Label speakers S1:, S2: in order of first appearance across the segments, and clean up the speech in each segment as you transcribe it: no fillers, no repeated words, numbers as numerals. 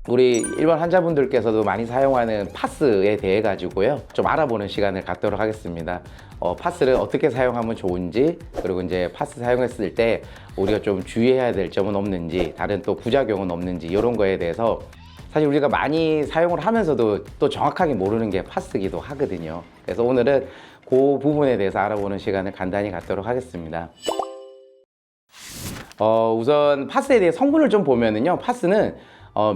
S1: 우리 일반 환자분들께서도 많이 사용하는 파스에 대해 가지고요 좀 알아보는 시간을 갖도록 하겠습니다. 파스를 어떻게 사용하면 좋은지, 그리고 이제 파스 사용했을 때 우리가 좀 주의해야 될 점은 없는지, 다른 또 부작용은 없는지, 이런 거에 대해서 사실 우리가 많이 사용을 하면서도 또 정확하게 모르는 게 파스기도 하거든요. 그래서 오늘은 그 부분에 대해서 알아보는 시간을 간단히 갖도록 하겠습니다. 우선 파스에 대해 성분을 좀 보면은요, 파스는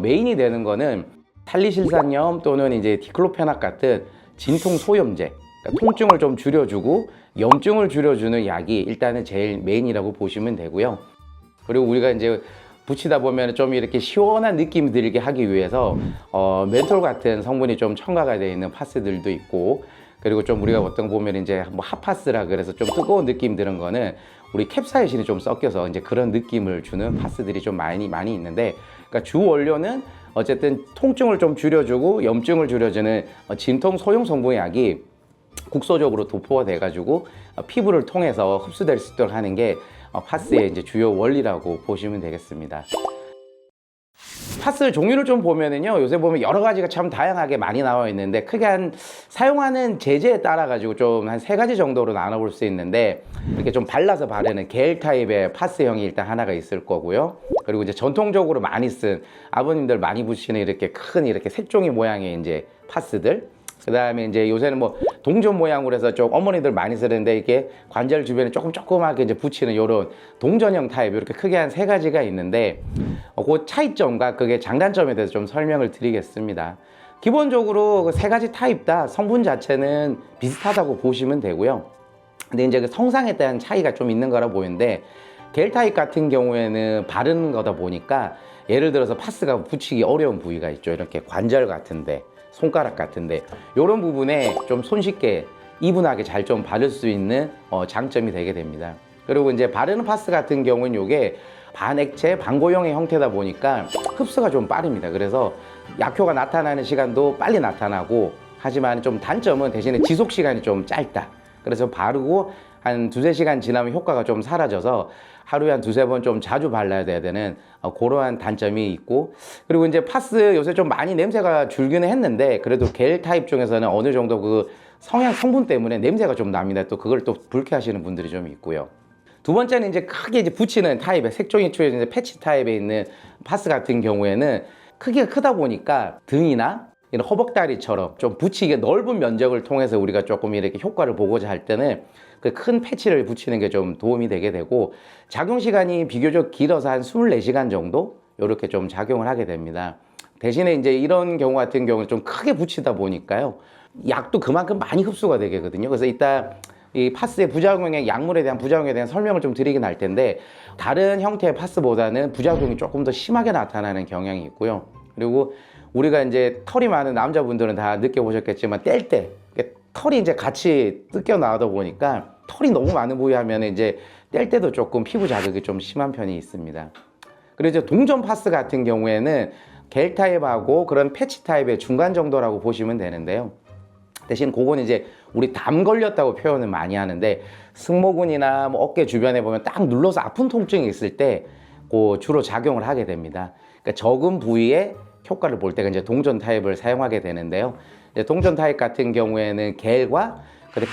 S1: 메인이 되는 거는 탈리실산염 또는 이제 디클로페낙 같은 진통 소염제, 그러니까 통증을 좀 줄여주고 염증을 줄여주는 약이 일단은 제일 메인이라고 보시면 되고요. 그리고 우리가 이제 붙이다 보면 좀 이렇게 시원한 느낌 들게 하기 위해서 멘톨 같은 성분이 좀 첨가가 되어 있는 파스들도 있고, 그리고 좀 우리가 어떤 거 보면 이제 뭐 핫파스라 그래서 좀 뜨거운 느낌 드는 거는 우리 캡사이신이 좀 섞여서 이제 그런 느낌을 주는 파스들이 좀 많이 있는데, 그러니까 주 원료는 어쨌든 통증을 좀 줄여주고 염증을 줄여주는 진통 소용 성분의 약이 국소적으로 도포가 돼가지고 피부를 통해서 흡수될 수 있도록 하는 게 파스의 이제 주요 원리라고 보시면 되겠습니다. 파스 종류를 좀 보면은요, 요새 보면 여러 가지가 참 다양하게 많이 나와 있는데, 크게 한 사용하는 제재에 따라 가지고 좀 한 3가지 정도로 나눠볼 수 있는데, 이렇게 좀 발라서 바르는 겔 타입의 파스형이 일단 하나가 있을 거고요. 그리고 이제 전통적으로 많이 쓴, 아버님들 많이 붙이는 이렇게 큰 이렇게 색종이 모양의 이제 파스들, 그 다음에 이제 요새는 뭐 동전 모양으로 해서 좀 어머니들 많이 쓰는데, 이게 관절 주변에 조그맣게 이제 붙이는 요런 동전형 타입, 이렇게 크게 한 3가지가 있는데, 그 차이점과 그게 장단점에 대해서 좀 설명을 드리겠습니다. 기본적으로 그 3가지 타입 다 성분 자체는 비슷하다고 보시면 되고요. 근데 이제 그 성상에 대한 차이가 좀 있는 거라 보이는데, 겔 타입 같은 경우에는 바르는 거다 보니까 예를 들어서 파스가 붙이기 어려운 부위가 있죠. 이렇게 관절 같은데, 손가락 같은데, 이런 부분에 좀 손쉽게 이분하게 잘 좀 바를 수 있는 장점이 되게 됩니다. 그리고 이제 바르는 파스 같은 경우는 이게 반액체, 반고형의 형태다 보니까 흡수가 좀 빠릅니다. 그래서 약효가 나타나는 시간도 빨리 나타나고, 하지만 좀 단점은 대신에 지속 시간이 좀 짧다. 그래서 바르고 한 2~3시간 지나면 효과가 좀 사라져서 하루에 한 2~3번 좀 자주 발라야 되는 그러한 단점이 있고, 그리고 이제 파스 요새 좀 많이 냄새가 줄기는 했는데, 그래도 겔 타입 중에서는 어느 정도 그 성분 때문에 냄새가 좀 납니다. 또 그걸 또 불쾌하시는 분들이 좀 있고요. 두 번째는 이제 크게 이제 붙이는 타입의 색종이 추해진 이제 패치 타입에 있는 파스 같은 경우에는 크기가 크다 보니까 등이나 이런 허벅다리처럼 좀 붙이기 넓은 면적을 통해서 우리가 조금 이렇게 효과를 보고자 할 때는 그 큰 패치를 붙이는 게 좀 도움이 되게 되고, 작용 시간이 비교적 길어서 한 24시간 정도 이렇게 좀 작용을 하게 됩니다. 대신에 이제 이런 경우 같은 경우는 좀 크게 붙이다 보니까요, 약도 그만큼 많이 흡수가 되거든요. 그래서 이따 이 파스의 부작용의 약물에 대한 부작용에 대한 설명을 좀 드리긴 할 텐데, 다른 형태의 파스보다는 부작용이 조금 더 심하게 나타나는 경향이 있고요. 그리고 우리가 이제 털이 많은 남자분들은 다 느껴보셨겠지만, 뗄 때 털이 이제 같이 뜯겨 나오다 보니까 털이 너무 많은 부위 하면 이제 뗄 때도 조금 피부 자극이 좀 심한 편이 있습니다. 그리고 이제 동전 파스 같은 경우에는 겔 타입하고 그런 패치 타입의 중간 정도라고 보시면 되는데요. 대신 그건 이제 우리 담 걸렸다고 표현을 많이 하는데, 승모근이나 뭐 어깨 주변에 보면 딱 눌러서 아픈 통증이 있을 때 주로 작용을 하게 됩니다. 그러니까 적은 부위에 효과를 볼 때가 이제 동전 타입을 사용하게 되는데요. 이제 동전 타입 같은 경우에는 겔과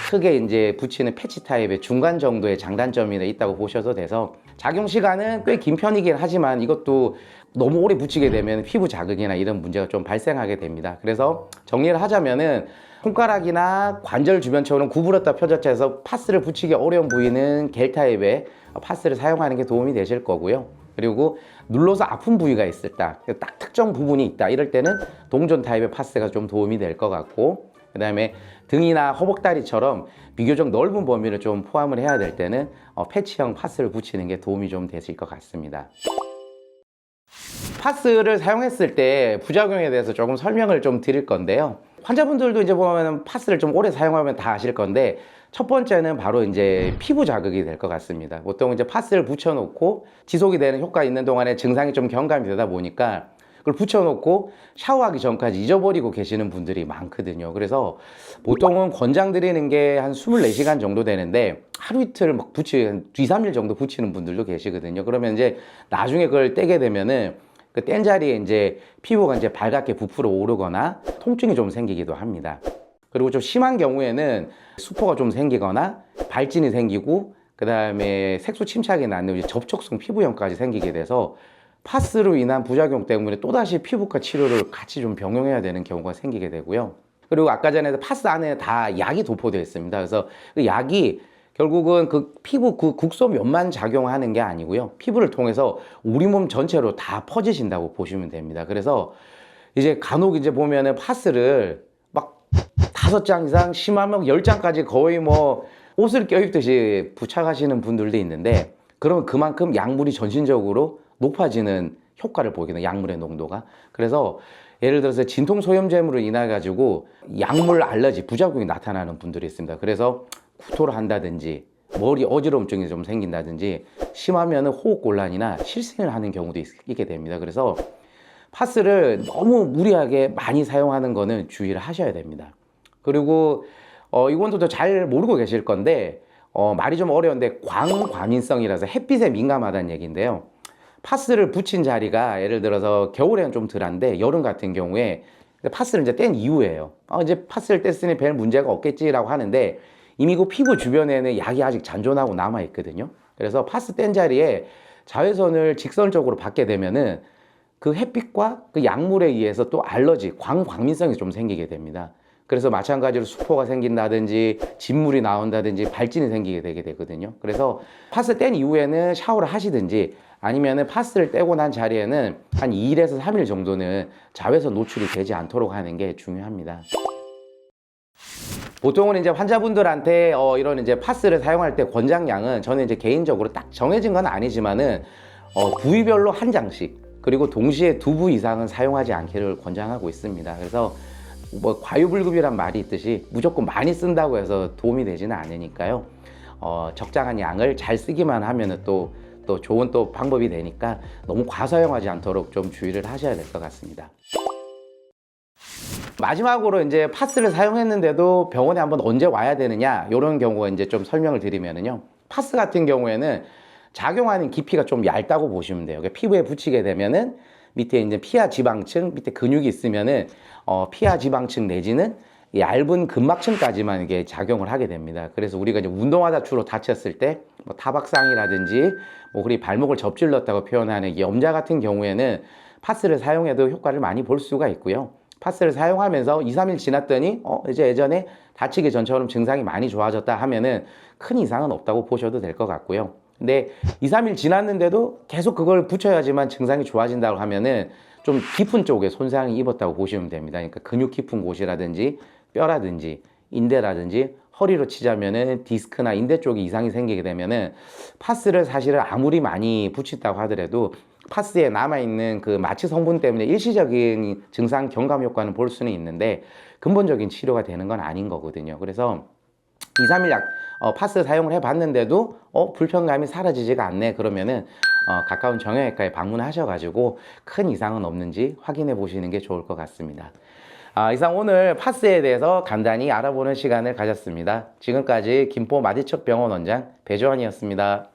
S1: 크게 이제 붙이는 패치 타입의 중간 정도의 장단점이 있다고 보셔도 돼서, 작용 시간은 꽤 긴 편이긴 하지만 이것도 너무 오래 붙이게 되면 피부 자극이나 이런 문제가 좀 발생하게 됩니다. 그래서 정리를 하자면은, 손가락이나 관절 주변처럼 구부렸다 펴졌다 해서 파스를 붙이기 어려운 부위는 겔 타입의 파스를 사용하는 게 도움이 되실 거고요. 그리고 눌러서 아픈 부위가 있을 때, 딱 특정 부분이 있다 이럴 때는 동전 타입의 파스가 좀 도움이 될 것 같고, 그 다음에 등이나 허벅다리처럼 비교적 넓은 범위를 좀 포함을 해야 될 때는 패치형 파스를 붙이는 게 도움이 좀 되실 것 같습니다. 파스를 사용했을 때 부작용에 대해서 조금 설명을 좀 드릴 건데요. 환자분들도 이제 보면 파스를 좀 오래 사용하면 다 아실 건데, 첫 번째는 바로 이제 피부 자극이 될 것 같습니다. 보통 이제 파스를 붙여놓고 지속이 되는 효과 있는 동안에 증상이 좀 경감이 되다 보니까 그걸 붙여놓고 샤워하기 전까지 잊어버리고 계시는 분들이 많거든요. 그래서 보통은 권장드리는 게 한 24시간 정도 되는데, 하루 이틀 막 한 2~3일 정도 붙이는 분들도 계시거든요. 그러면 이제 나중에 그걸 떼게 되면은 그 뗀 자리에 이제 피부가 이제 발갛게 부풀어 오르거나 통증이 좀 생기기도 합니다. 그리고 좀 심한 경우에는 수포가 좀 생기거나 발진이 생기고 그 다음에 색소 침착이 나는 접촉성 피부염까지 생기게 돼서 파스로 인한 부작용 때문에 또다시 피부과 치료를 같이 좀 병행해야 되는 경우가 생기게 되고요. 그리고 아까 전에 파스 안에 다 약이 도포되어 있습니다. 그래서 그 약이 결국은 그 피부 그 국소면만 작용하는 게 아니고요. 피부를 통해서 우리 몸 전체로 다 퍼지신다고 보시면 됩니다. 그래서 이제 간혹 이제 보면은 파스를 막 5장 이상, 심하면 10장까지 거의 뭐 옷을 껴입듯이 부착하시는 분들도 있는데, 그러면 그만큼 약물이 전신적으로 높아지는 효과를 보게 돼요. 약물의 농도가. 그래서 예를 들어서 진통소염제물로 인해 가지고 약물 알러지 부작용이 나타나는 분들이 있습니다. 그래서 구토를 한다든지 머리 어지러움증이 좀 생긴다든지 심하면 호흡곤란이나 실신을 하는 경우도 있게 됩니다. 그래서 파스를 너무 무리하게 많이 사용하는 거는 주의를 하셔야 됩니다. 그리고 이건도 잘 모르고 계실 건데 말이 좀 어려운데 광과민성이라서 햇빛에 민감하다는 얘기인데요. 파스를 붙인 자리가 예를 들어서 겨울에는 좀 덜한데 여름 같은 경우에 파스를 이제 뗀 이후에요. 이제 파스를 뗐으니 별 문제가 없겠지라고 하는데 이미 그 피부 주변에는 약이 아직 잔존하고 남아 있거든요. 그래서 파스 뗀 자리에 자외선을 직선적으로 받게 되면은 그 햇빛과 그 약물에 의해서 또 알러지, 광과민성이 좀 생기게 됩니다. 그래서 마찬가지로 수포가 생긴다든지 진물이 나온다든지 발진이 생기게 되게 되거든요. 그래서 파스 뗀 이후에는 샤워를 하시든지 아니면은 파스를 떼고 난 자리에는 한 2일에서 3일 정도는 자외선 노출이 되지 않도록 하는 게 중요합니다. 보통은 이제 환자분들한테 이런 이제 파스를 사용할 때 권장량은 저는 이제 개인적으로 딱 정해진 건 아니지만은 부위별로 한 장씩 그리고 동시에 2부 이상은 사용하지 않기를 권장하고 있습니다. 그래서 뭐 과유불급이란 말이 있듯이 무조건 많이 쓴다고 해서 도움이 되지는 않으니까요. 적당한 양을 잘 쓰기만 하면은 또 좋은 또 방법이 되니까 너무 과사용하지 않도록 좀 주의를 하셔야 될 것 같습니다. 마지막으로 이제 파스를 사용했는데도 병원에 한번 언제 와야 되느냐 이런 경우가 이제 좀 설명을 드리면은요. 파스 같은 경우에는 작용하는 깊이가 좀 얇다고 보시면 돼요. 피부에 붙이게 되면은 밑에 이제 피하 지방층, 밑에 근육이 있으면은 피하 지방층 내지는 얇은 근막층까지만 이게 작용을 하게 됩니다. 그래서 우리가 이제 운동하다 주로 다쳤을 때 뭐 타박상이라든지 뭐 우리 발목을 접질렀다고 표현하는 이 염자 같은 경우에는 파스를 사용해도 효과를 많이 볼 수가 있고요. 파스를 사용하면서 2, 3일 지났더니 이제 예전에 다치기 전처럼 증상이 많이 좋아졌다 하면은 큰 이상은 없다고 보셔도 될 것 같고요. 근데 2, 3일 지났는데도 계속 그걸 붙여야지만 증상이 좋아진다고 하면은 좀 깊은 쪽에 손상이 입었다고 보시면 됩니다. 그러니까 근육 깊은 곳이라든지 뼈라든지 인대라든지 허리로 치자면은 디스크나 인대 쪽에 이상이 생기게 되면은 파스를 사실은 아무리 많이 붙인다고 하더라도 파스에 남아있는 그 마취 성분 때문에 일시적인 증상 경감 효과는 볼 수는 있는데 근본적인 치료가 되는 건 아닌 거거든요. 그래서 2, 3일 파스 사용을 해봤는데도 불편감이 사라지지가 않네 그러면은 가까운 정형외과에 방문하셔가지고 큰 이상은 없는지 확인해 보시는 게 좋을 것 같습니다. 이상 오늘 파스에 대해서 간단히 알아보는 시간을 가졌습니다. 지금까지 김포 마디척병원 원장 배조환이었습니다.